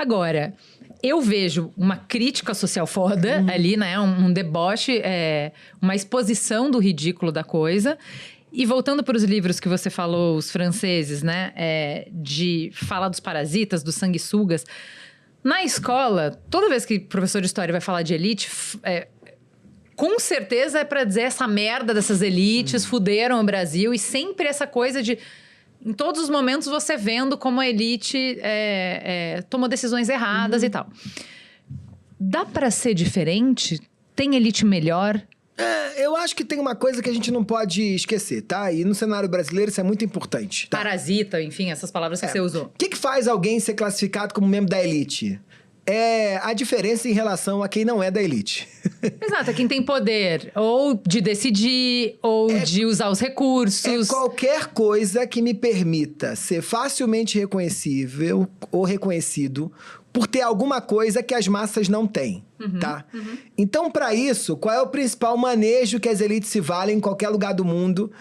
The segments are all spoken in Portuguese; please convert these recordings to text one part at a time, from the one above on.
Agora, eu vejo uma crítica social foda ali, né? Um deboche, uma exposição do ridículo da coisa. E voltando para os livros que você falou, os franceses, né? De falar dos parasitas, dos sanguessugas. Na escola, toda vez que o professor de história vai falar de elite, com certeza é para dizer essa merda dessas elites fuderam o Brasil. E sempre essa coisa de... Em todos os momentos você vendo como a elite tomou decisões erradas e tal. Dá para ser diferente? Tem elite melhor? Eu acho que tem uma coisa que a gente não pode esquecer, tá? E no cenário brasileiro isso é muito importante, tá? Parasita, enfim, essas palavras que você usou. O que faz alguém ser classificado como membro da elite? É a diferença em relação a quem não é da elite. Exato, é quem tem poder, ou de decidir, ou de usar os recursos. Qualquer coisa que me permita ser facilmente reconhecível ou reconhecido por ter alguma coisa que as massas não têm, tá? Então, para isso, qual é o principal manejo que as elites se valem em qualquer lugar do mundo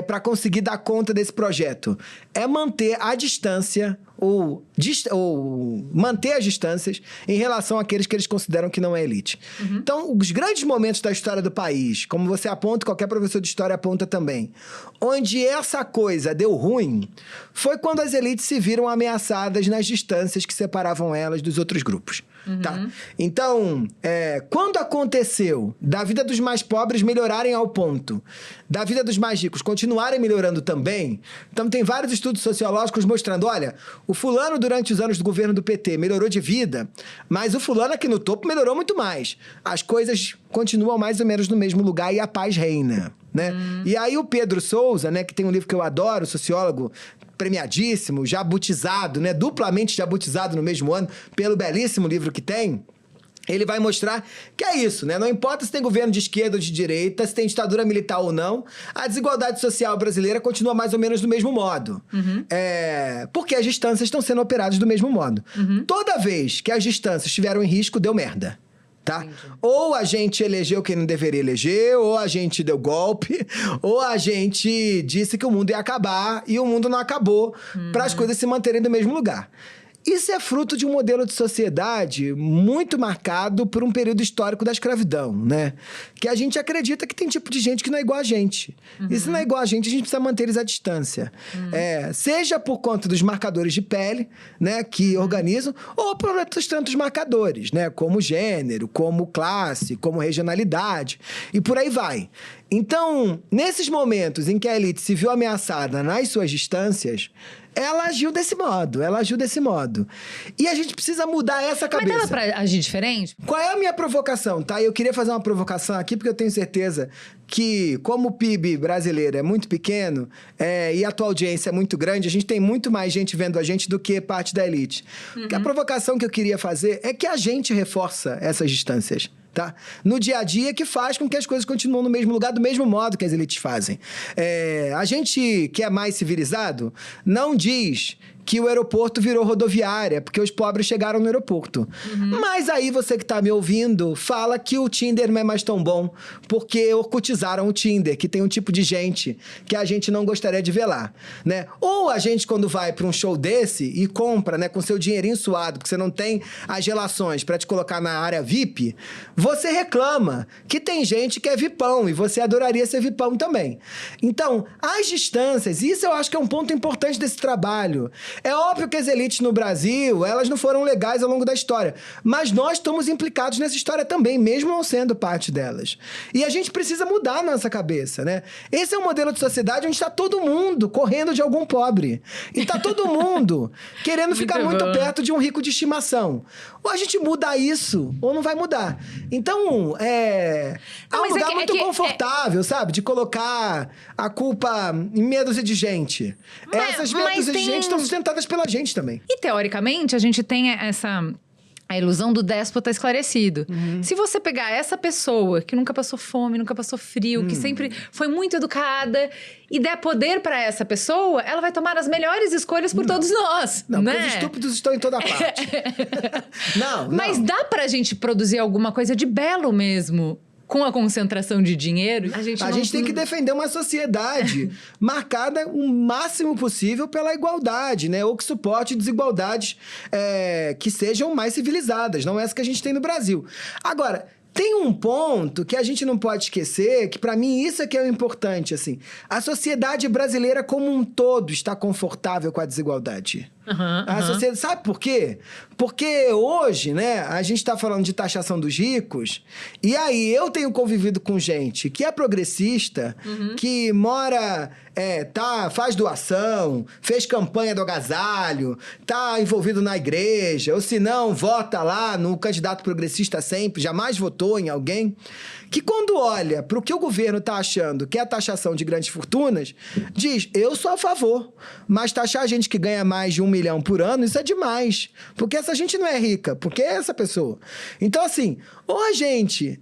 para conseguir dar conta desse projeto? É manter a distância ou manter as distâncias em relação àqueles que eles consideram que não é elite. Então, os grandes momentos da história do país, como você aponta, qualquer professor de história aponta também, onde essa coisa deu ruim, foi quando as elites se viram ameaçadas nas distâncias que separavam elas dos outros grupos. Tá? Então, quando aconteceu da vida dos mais pobres melhorarem ao ponto da vida dos mais ricos continuarem melhorando também, então tem vários estudos sociológicos mostrando, olha, o fulano durante os anos do governo do PT melhorou de vida, mas o fulano aqui no topo melhorou muito mais. As coisas continuam mais ou menos no mesmo lugar e a paz reina, né? E aí o Pedro Sousa, né, que tem um livro que eu adoro, sociólogo, premiadíssimo, jabutizado, né? Duplamente jabutizado no mesmo ano, pelo belíssimo livro que tem, ele vai mostrar que é isso, né? Não importa se tem governo de esquerda ou de direita, se tem ditadura militar ou não, a desigualdade social brasileira continua mais ou menos do mesmo modo. Porque as distâncias estão sendo operadas do mesmo modo. Toda vez que as distâncias estiveram em risco, deu merda. Tá? Ou a gente elegeu quem não deveria eleger, ou a gente deu golpe, ou a gente disse que o mundo ia acabar e o mundo não acabou, para as coisas se manterem no mesmo lugar. Isso é fruto de um modelo de sociedade muito marcado por um período histórico da escravidão, né? Que a gente acredita que tem tipo de gente que não é igual a gente. E se não é igual a gente precisa manter eles à distância. Seja por conta dos marcadores de pele, né? Que organizam, ou por outros tantos marcadores, né? Como gênero, como classe, como regionalidade, e por aí vai. Então, nesses momentos em que a elite se viu ameaçada nas suas distâncias, ela agiu desse modo. E a gente precisa mudar essa cabeça. Mas dá pra agir diferente? Qual é a minha provocação, tá? Eu queria fazer uma provocação aqui, porque eu tenho certeza que, como o PIB brasileiro é muito pequeno e a tua audiência é muito grande, a gente tem muito mais gente vendo a gente do que parte da elite. A provocação que eu queria fazer é que a gente reforça essas distâncias. Tá? No dia a dia, que faz com que as coisas continuem no mesmo lugar, do mesmo modo que as elites fazem. A gente que é mais civilizado não diz que o aeroporto virou rodoviária, porque os pobres chegaram no aeroporto. Mas aí você que está me ouvindo fala que o Tinder não é mais tão bom, porque orcutizaram o Tinder, que tem um tipo de gente que a gente não gostaria de ver lá, né? Ou a gente, quando vai para um show desse e compra, né, com seu dinheirinho suado, porque você não tem as relações para te colocar na área VIP, você reclama que tem gente que é VIPão e você adoraria ser VIPão também. Então, as distâncias, isso eu acho que é um ponto importante desse trabalho. É óbvio que as elites no Brasil, elas não foram legais ao longo da história, mas nós estamos implicados nessa história também, mesmo não sendo parte delas. E a gente precisa mudar a nossa cabeça, né? Esse é um modelo de sociedade onde está todo mundo correndo de algum pobre. E está todo mundo querendo ficar muito perto de um rico de estimação. Ou a gente muda isso, ou não vai mudar. Então, há um lugar muito confortável, sabe? De colocar a culpa em meia dúzia de gente. Essas meia dúzia de gente estão sustentadas pela gente também. E, teoricamente, a gente tem a ilusão do déspota esclarecido. Se você pegar essa pessoa que nunca passou fome, nunca passou frio, que sempre foi muito educada, e der poder pra essa pessoa, ela vai tomar as melhores escolhas por todos nós. Não, né? porque os estúpidos estão em toda parte. Não. Mas dá pra gente produzir alguma coisa de belo mesmo com a concentração de dinheiro, a gente tem que defender uma sociedade marcada o máximo possível pela igualdade, né? Ou que suporte desigualdades que sejam mais civilizadas, não essa que a gente tem no Brasil. Agora, tem um ponto que a gente não pode esquecer, que para mim isso é que é o importante, assim. A sociedade brasileira como um todo está confortável com a desigualdade. A sociedade, sabe por quê? Porque hoje, né, a gente está falando de taxação dos ricos, e aí eu tenho convivido com gente que é progressista, que mora, faz doação, fez campanha do agasalho, tá envolvido na igreja, ou se não, vota lá no candidato progressista sempre, jamais votou em alguém, que quando olha para o que o governo está achando que é a taxação de grandes fortunas, diz, eu sou a favor, mas taxar a gente que ganha mais de 1 milhão por ano, isso é demais, porque essa gente não é rica, porque é essa pessoa. Então, assim, ou a gente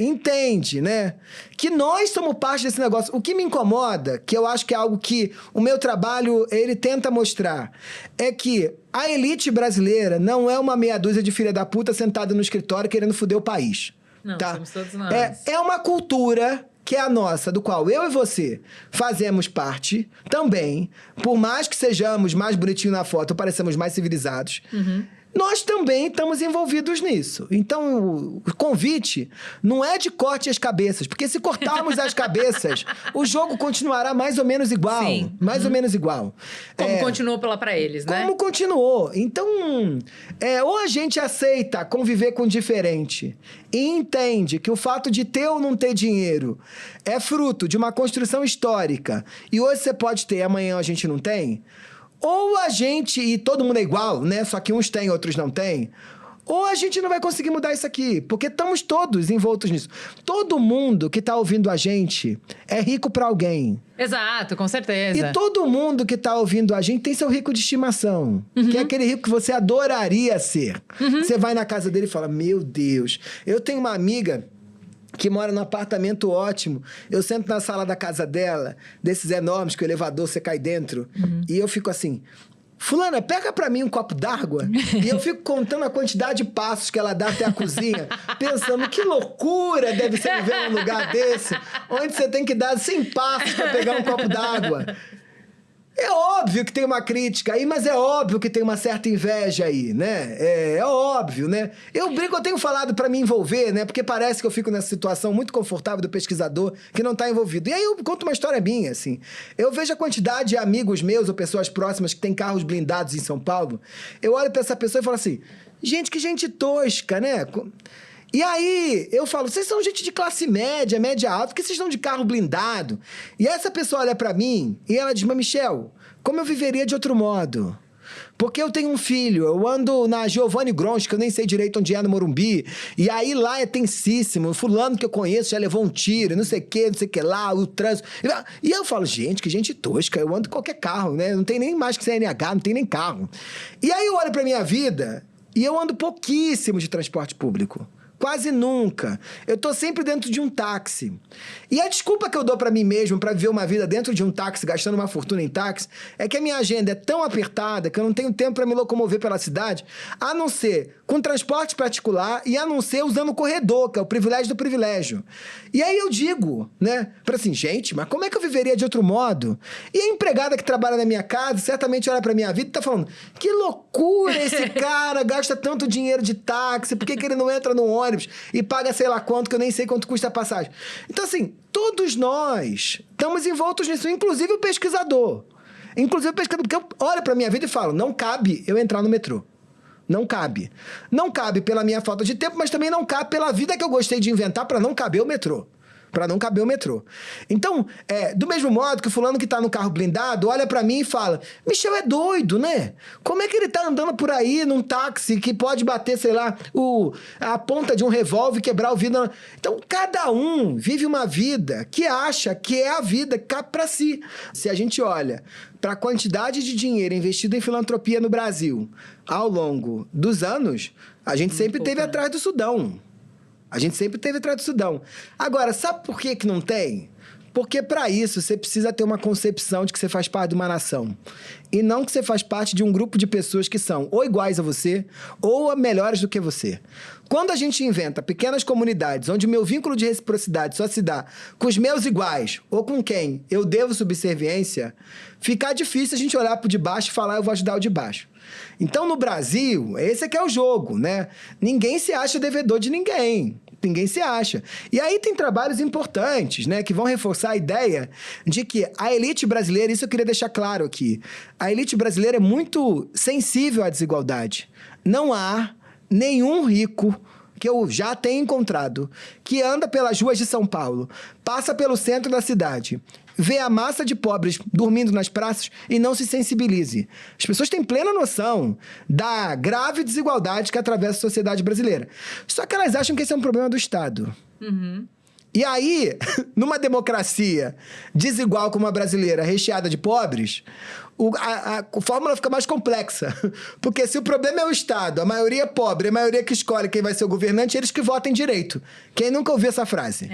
entende, né, que nós somos parte desse negócio. O que me incomoda, que eu acho que é algo que o meu trabalho, ele tenta mostrar, é que a elite brasileira não é uma meia dúzia de filha da puta sentada no escritório querendo foder o país. Não, tá? somos todos nós. É uma cultura que é a nossa, do qual eu e você fazemos parte também, por mais que sejamos mais bonitinhos na foto, parecemos mais civilizados, nós também estamos envolvidos nisso. Então, o convite não é de corte as cabeças, porque se cortarmos as cabeças, o jogo continuará mais ou menos igual. Sim. Mais ou menos igual. Como continuou para eles, né? Como continuou. Então, ou a gente aceita conviver com o diferente e entende que o fato de ter ou não ter dinheiro é fruto de uma construção histórica e hoje você pode ter, amanhã a gente não tem, ou a gente, e todo mundo é igual, né? Só que uns têm, outros não têm. Ou a gente não vai conseguir mudar isso aqui, porque estamos todos envoltos nisso. Todo mundo que está ouvindo a gente é rico para alguém. Exato, com certeza. E todo mundo que está ouvindo a gente tem seu rico de estimação, que é aquele rico que você adoraria ser. Você vai na casa dele e fala, meu Deus, eu tenho uma amiga que mora num apartamento ótimo. Eu sento na sala da casa dela, desses enormes que o elevador você cai dentro, e eu fico assim, fulana, pega pra mim um copo d'água. E eu fico contando a quantidade de passos que ela dá até a cozinha, pensando que loucura deve ser viver num lugar desse, onde você tem que dar 100 passos pra pegar um copo d'água. É óbvio que tem uma crítica aí, mas é óbvio que tem uma certa inveja aí, né? É óbvio, né? Eu tenho falado pra me envolver, né? Porque parece que eu fico nessa situação muito confortável do pesquisador que não tá envolvido. E aí eu conto uma história minha, assim. Eu vejo a quantidade de amigos meus ou pessoas próximas que têm carros blindados em São Paulo. Eu olho pra essa pessoa e falo assim, gente, que gente tosca, né? E aí, eu falo, vocês são gente de classe média, média alta, por que vocês estão de carro blindado? E essa pessoa olha pra mim e ela diz, mas Michel, como eu viveria de outro modo? Porque eu tenho um filho, eu ando na Giovanni Gronchi, que eu nem sei direito onde é no Morumbi, e aí lá é tensíssimo, fulano que eu conheço já levou um tiro, não sei o que lá, o trânsito. E eu falo, gente, que gente tosca, eu ando em qualquer carro, né? Não tem nem mais que CNH, não tem nem carro. E aí eu olho pra minha vida e eu ando pouquíssimo de transporte público. Quase nunca. Eu tô sempre dentro de um táxi. E a desculpa que eu dou pra mim mesmo pra viver uma vida dentro de um táxi, gastando uma fortuna em táxi, é que a minha agenda é tão apertada que eu não tenho tempo pra me locomover pela cidade, a não ser com transporte particular e a não ser usando o corredor, que é o privilégio do privilégio. E aí eu digo, né, pra assim, gente, mas como é que eu viveria de outro modo? E a empregada que trabalha na minha casa, certamente olha pra minha vida e tá falando, que loucura esse cara, gasta tanto dinheiro de táxi, por que ele não entra no ônibus e paga sei lá quanto, que eu nem sei quanto custa a passagem. Então, assim, todos nós estamos envoltos nisso, inclusive o pesquisador. Inclusive o pesquisador, porque eu olho pra minha vida e falo, não cabe eu entrar no metrô. Não cabe. Não cabe pela minha falta de tempo, mas também não cabe pela vida que eu gostei de inventar pra não caber o metrô. Pra não caber o metrô. Então, do mesmo modo que o fulano que tá no carro blindado olha pra mim e fala, Michel é doido, né? Como é que ele tá andando por aí num táxi que pode bater, sei lá, a ponta de um revólver e quebrar o vidro? Então, cada um vive uma vida que acha que é a vida que cabe pra si. Se a gente olha para a quantidade de dinheiro investido em filantropia no Brasil ao longo dos anos, a gente sempre teve atrás do Sudão. A gente sempre teve atrás do Sudão. Agora, sabe por que não tem? Porque para isso você precisa ter uma concepção de que você faz parte de uma nação. E não que você faz parte de um grupo de pessoas que são ou iguais a você ou melhores do que você. Quando a gente inventa pequenas comunidades onde o meu vínculo de reciprocidade só se dá com os meus iguais ou com quem eu devo subserviência, fica difícil a gente olhar para o de baixo e falar eu vou ajudar o de baixo. Então, no Brasil, esse é que é o jogo, né? Ninguém se acha devedor de ninguém. Ninguém se acha. E aí tem trabalhos importantes, né? Que vão reforçar a ideia de que a elite brasileira, isso eu queria deixar claro aqui, a elite brasileira é muito sensível à desigualdade. Não há nenhum rico que eu já tenha encontrado que anda pelas ruas de São Paulo, passa pelo centro da cidade, vê a massa de pobres dormindo nas praças e não se sensibilize. As pessoas têm plena noção da grave desigualdade que atravessa a sociedade brasileira. Só que elas acham que esse é um problema do Estado. E aí, numa democracia desigual como a brasileira, recheada de pobres, a fórmula fica mais complexa. Porque se o problema é o Estado, a maioria é pobre, a maioria que escolhe quem vai ser o governante, eles que votem direito. Quem nunca ouviu essa frase?